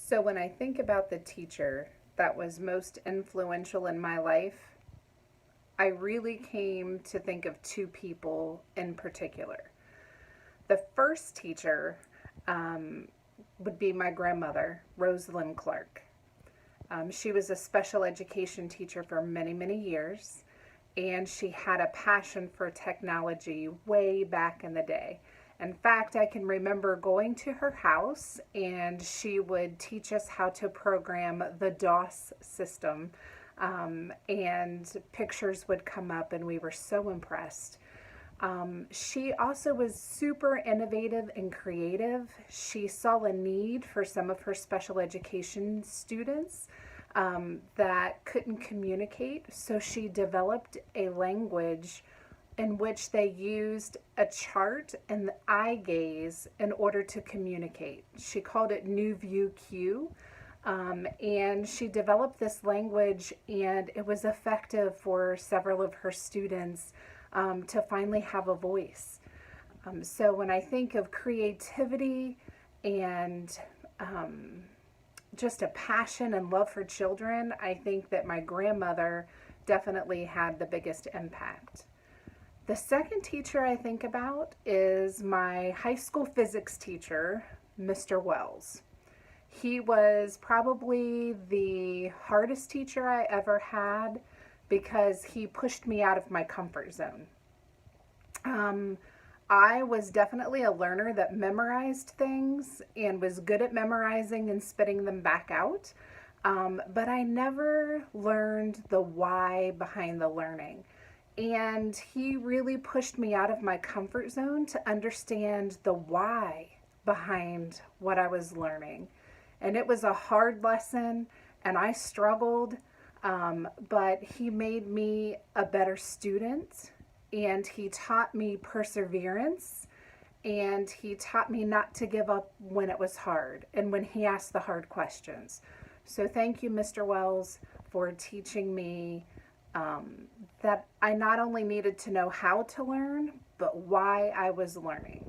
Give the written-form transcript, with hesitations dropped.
So when I think about the teacher that was most influential in my life, I really came to think of two people in particular. The first teacher um, would be my grandmother, Rosalind Clark. She was a special education teacher for many, many years, and she had a passion for technology way back in the day. In fact, I can remember going to her house and she would teach us how to program the DOS system. And pictures would come up, and we were so impressed. She also was super innovative and creative. She saw a need for some of her special education students that couldn't communicate, so she developed a language in which they used a chart and the eye gaze in order to communicate. She called it New View Q. And she developed this language, and it was effective for several of her students to finally have a voice. So when I think of creativity and just a passion and love for children, I think that my grandmother definitely had the biggest impact. The second teacher I think about is my high school physics teacher, Mr. Wells. He was probably the hardest teacher I ever had because he pushed me out of my comfort zone. I was definitely a learner that memorized things and was good at memorizing and spitting them back out. But I never learned the why behind the learning. And he really pushed me out of my comfort zone to understand the why behind what I was learning. And it was a hard lesson, and I struggled, but he made me a better student, and he taught me perseverance, and he taught me not to give up when it was hard and when he asked the hard questions. So thank you, Mr. Wells, for teaching me that I not only needed to know how to learn, but why I was learning.